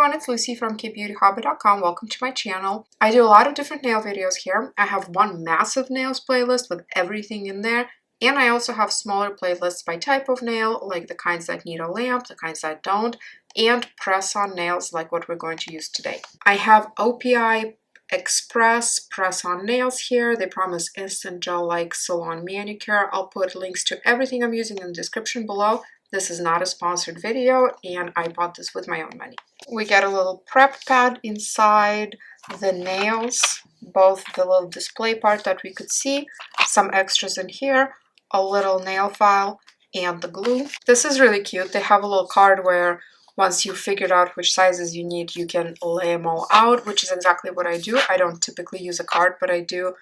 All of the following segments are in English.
everyone, it's Lucy from KBeautyHobbit.com. Welcome to my channel. I do a lot of different nail videos here. I have one massive nails playlist with everything in there, and I also have smaller playlists by type of nail, like the kinds that need a lamp, the kinds that don't, and press-on nails like what we're going to use today. I have OPI xPRESS press-on nails here. They promise instant gel-like salon manicure. I'll put links to everything I'm using in the description below. This is not a sponsored video, and I bought this with my own money. We get a little prep pad inside the nails, both the little display part that we could see, some extras in here, a little nail file, and the glue. This is really cute. They have a little card where once you've figured out which sizes you need, you can lay them all out, which is exactly what I do. I don't typically use a card, but I do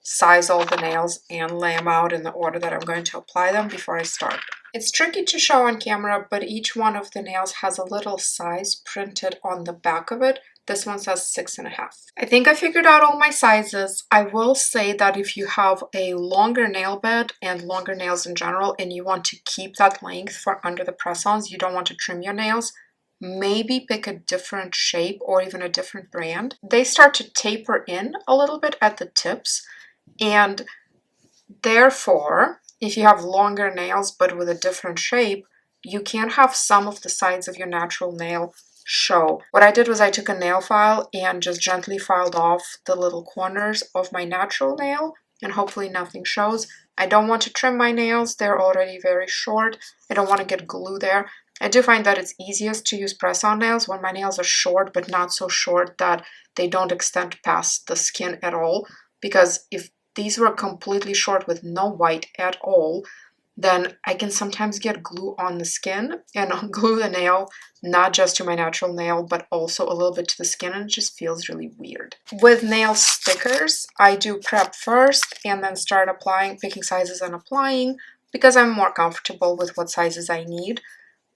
size all the nails and lay them out in the order that I'm going to apply them before I start. It's tricky to show on camera, but each one of the nails has a little size printed on the back of it. This one says 6.5. I think I figured out all my sizes. I will say that if you have a longer nail bed and longer nails in general, and you want to keep that length for under the press-ons, you don't want to trim your nails, maybe pick a different shape or even a different brand. They start to taper in a little bit at the tips, and therefore, if you have longer nails but with a different shape, you can have some of the sides of your natural nail show. What I did was I took a nail file and just gently filed off the little corners of my natural nail, and hopefully nothing shows. I don't want to trim my nails. They're already very short. I don't want to get glue there. I do find that it's easiest to use press-on nails when my nails are short, but not so short that they don't extend past the skin at all, because if these were completely short with no white at all, then I can sometimes get glue on the skin and glue the nail, not just to my natural nail, but also a little bit to the skin, and it just feels really weird. With nail stickers, I do prep first and then start applying, picking sizes and applying, because I'm more comfortable with what sizes I need.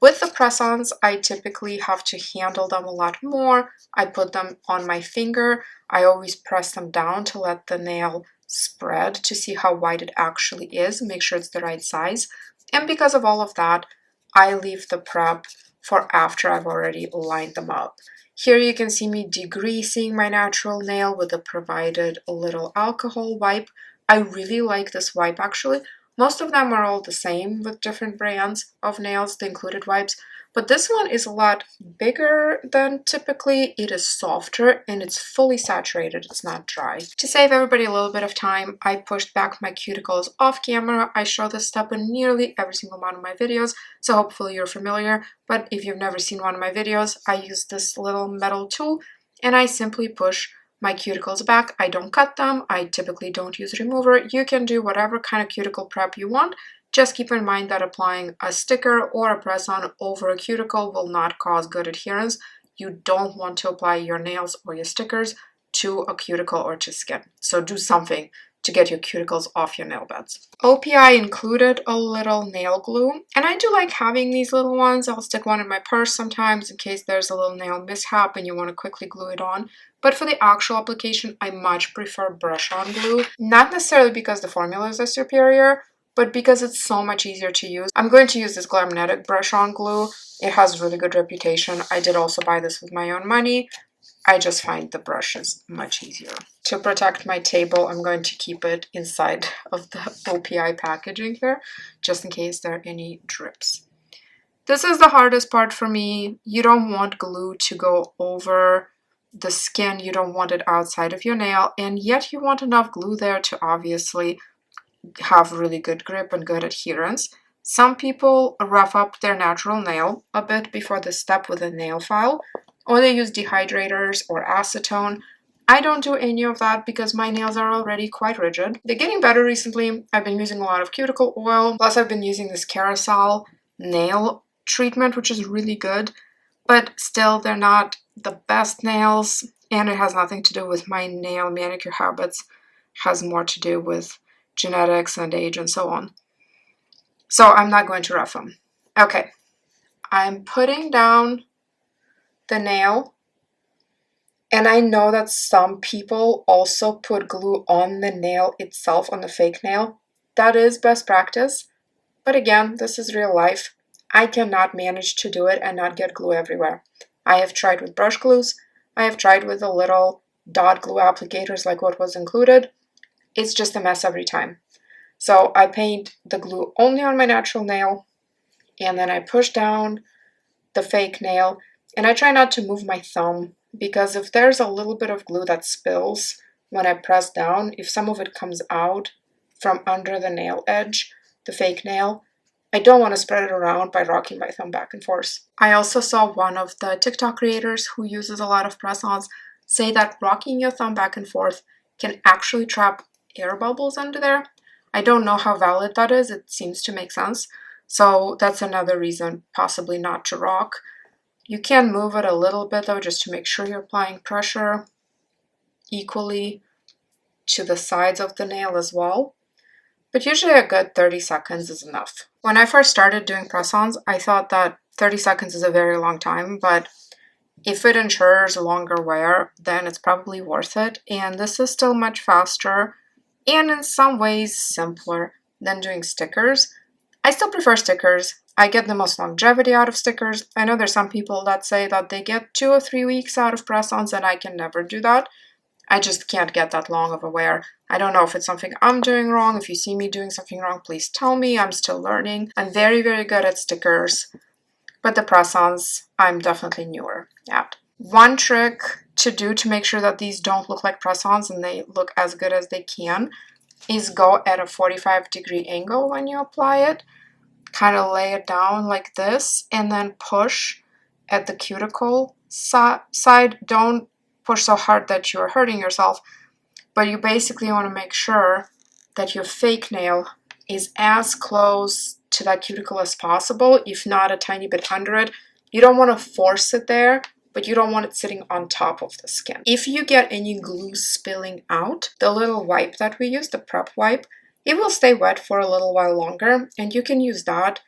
With the press-ons, I typically have to handle them a lot more. I put them on my finger. I always press them down to let the nail spread to see how wide it actually is, make sure it's the right size. And because of all of that, I leave the prep for after I've already lined them up. Here you can see me degreasing my natural nail with the provided little alcohol wipe. I really like this wipe actually. Most of them are all the same with different brands of nails, the included wipes, but this one is a lot bigger than typically. It is softer and it's fully saturated, it's not dry. To save everybody a little bit of time, I pushed back my cuticles off camera. I show this step in nearly every single one of my videos, so hopefully you're familiar, but if you've never seen one of my videos, I use this little metal tool and I simply push my cuticles back. I don't cut them. I typically don't use remover. You can do whatever kind of cuticle prep you want. Just keep in mind that applying a sticker or a press-on over a cuticle will not cause good adherence. You don't want to apply your nails or your stickers to a cuticle or to skin. So do something to get your cuticles off your nail beds. OPI included a little nail glue, and I do like having these little ones. I'll stick one in my purse sometimes in case there's a little nail mishap and you want to quickly glue it on. But for the actual application, I much prefer brush-on glue. Not necessarily because the formulas are superior, but because it's so much easier to use. I'm going to use this Glamnetic brush-on glue. It has really good reputation. I did also buy this with my own money. I just find the brushes much easier. To protect my table, I'm going to keep it inside of the OPI packaging here, just in case there are any drips. This is the hardest part for me. You don't want glue to go over the skin. You don't want it outside of your nail, and yet you want enough glue there to obviously have really good grip and good adherence. Some people rough up their natural nail a bit before the step with a nail file, or they use dehydrators or acetone. I don't do any of that because my nails are already quite rigid. They're getting better recently. I've been using a lot of cuticle oil, plus I've been using this carousel nail treatment, which is really good, but still they're not the best nails, and it has nothing to do with my nail manicure habits. It has more to do with genetics and age and so on. So I'm not going to rough them. Okay, I'm putting down the nail, and I know that some people also put glue on the nail itself, on the fake nail. That is best practice, but again, this is real life. I cannot manage to do it and not get glue everywhere. I have tried with brush glues. I have tried with the little dot glue applicators like what was included. It's just a mess every time. So I paint the glue only on my natural nail, and then I push down the fake nail, and I try not to move my thumb, because if there's a little bit of glue that spills when I press down, if some of it comes out from under the nail edge, the fake nail, I don't want to spread it around by rocking my thumb back and forth. I also saw one of the TikTok creators who uses a lot of press-ons say that rocking your thumb back and forth can actually trap air bubbles under there. I don't know how valid that is. It seems to make sense. So that's another reason possibly not to rock. You can move it a little bit though, just to make sure you're applying pressure equally to the sides of the nail as well. But usually a good 30 seconds is enough. When I first started doing press-ons, I thought that 30 seconds is a very long time, but if it ensures longer wear, then it's probably worth it. And this is still much faster and in some ways simpler than doing stickers. I still prefer stickers. I get the most longevity out of stickers. I know there's some people that say that they get 2 or 3 weeks out of press-ons, and I can never do that. I just can't get that long of a wear. I don't know if it's something I'm doing wrong. If you see me doing something wrong, please tell me. I'm still learning. I'm very, very good at stickers, but the press-ons, I'm definitely newer at. One trick to do to make sure that these don't look like press-ons and they look as good as they can is go at a 45-degree angle when you apply it. Kind of lay it down like this and then push at the cuticle side. Don't push so hard that you're hurting yourself, but you basically want to make sure that your fake nail is as close to that cuticle as possible, if not a tiny bit under it. You don't want to force it there, but you don't want it sitting on top of the skin. If you get any glue spilling out, the little wipe that we use, the prep wipe, it will stay wet for a little while longer, and you can use that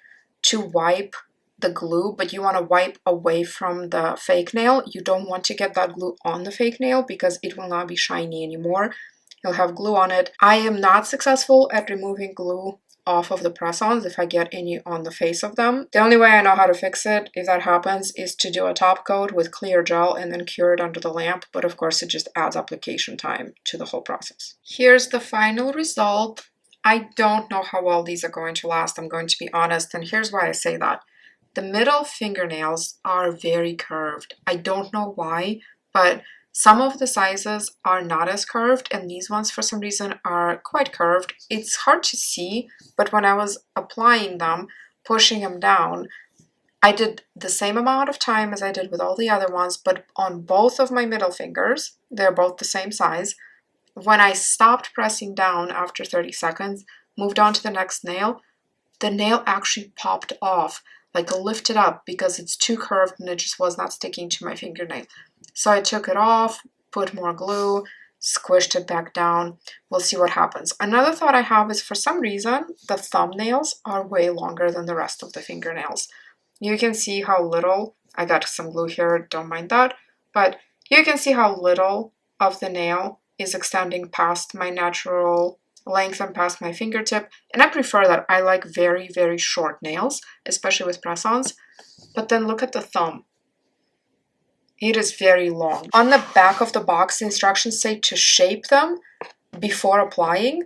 to wipe the glue, but you want to wipe away from the fake nail. You don't want to get that glue on the fake nail because it will not be shiny anymore. You'll have glue on it. I am not successful at removing glue off of the press-ons if I get any on the face of them. The only way I know how to fix it, if that happens, is to do a top coat with clear gel and then cure it under the lamp, but of course it just adds application time to the whole process. Here's the final result. I don't know how well these are going to last, I'm going to be honest, and here's why I say that. The middle fingernails are very curved. I don't know why, but some of the sizes are not as curved, and these ones for some reason are quite curved. It's hard to see, but when I was applying them, pushing them down, I did the same amount of time as I did with all the other ones, but on both of my middle fingers, they're both the same size. When I stopped pressing down after 30 seconds, moved on to the next nail, the nail actually popped off, like lifted up, because it's too curved and it just was not sticking to my fingernail. So I took it off, put more glue, squished it back down. We'll see what happens. Another thought I have is, for some reason, the thumbnails are way longer than the rest of the fingernails. You can see how little, I got some glue here, don't mind that, but you can see how little of the nail is extending past my natural length and past my fingertip, and I prefer that. I like very, very short nails, especially with press-ons. But then look at the thumb. It is very long. On the back of the box, the instructions say to shape them before applying.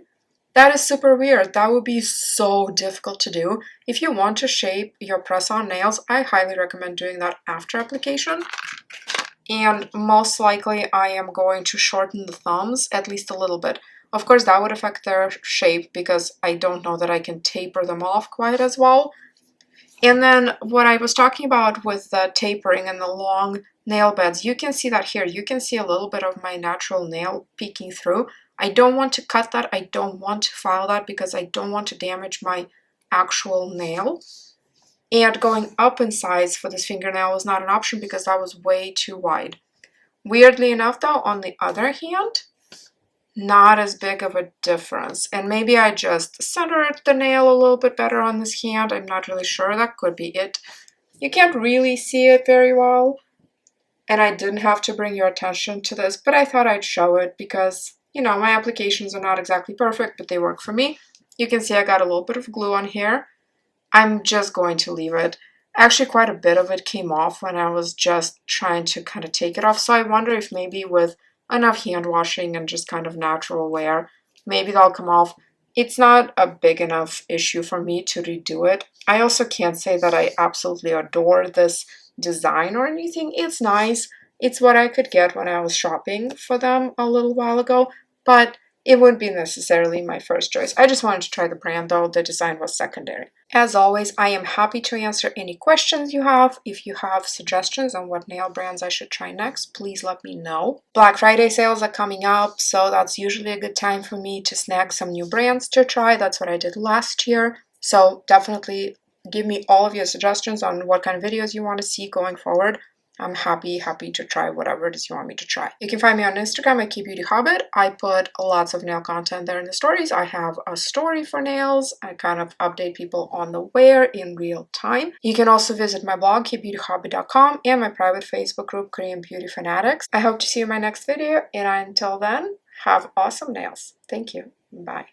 That is super weird. That would be so difficult to do. If you want to shape your press-on nails, I highly recommend doing that after application. And most likely I am going to shorten the thumbs at least a little bit. Of course, that would affect their shape because I don't know that I can taper them off quite as well. And then what I was talking about with the tapering and the long nail beds, you can see that here. You can see a little bit of my natural nail peeking through. I don't want to cut that. I don't want to file that because I don't want to damage my actual nail. And going up in size for this fingernail was not an option because that was way too wide. Weirdly enough though, on the other hand, not as big of a difference. And maybe I just centered the nail a little bit better on this hand. I'm not really sure. That could be it. You can't really see it very well. And I didn't have to bring your attention to this, but I thought I'd show it because, you know, my applications are not exactly perfect, but they work for me. You can see I got a little bit of glue on here. I'm just going to leave it Actually, quite a bit of it came off when I was just trying to kind of take it off. So I wonder if maybe with enough hand washing and just kind of natural wear, maybe that'll come off. It's not a big enough issue for me to redo it. I also can't say that I absolutely adore this design or anything. It's nice. It's what I could get when I was shopping for them a little while ago, but it wouldn't be necessarily my first choice. I just wanted to try the brand though. The design was secondary. As always, I am happy to answer any questions you have. If you have suggestions on what nail brands I should try next, please let me know. Black Friday sales are coming up, so that's usually a good time for me to snag some new brands to try. That's what I did last year. So definitely give me all of your suggestions on what kind of videos you want to see going forward. I'm happy to try whatever it is you want me to try. You can find me on Instagram at KBeautyHobbit. I put lots of nail content there in the stories. I have a story for nails. I kind of update people on the wear in real time. You can also visit my blog, KBeautyHobbit.com, and my private Facebook group, Korean Beauty Fanatics. I hope to see you in my next video, and until then, have awesome nails. Thank you. Bye.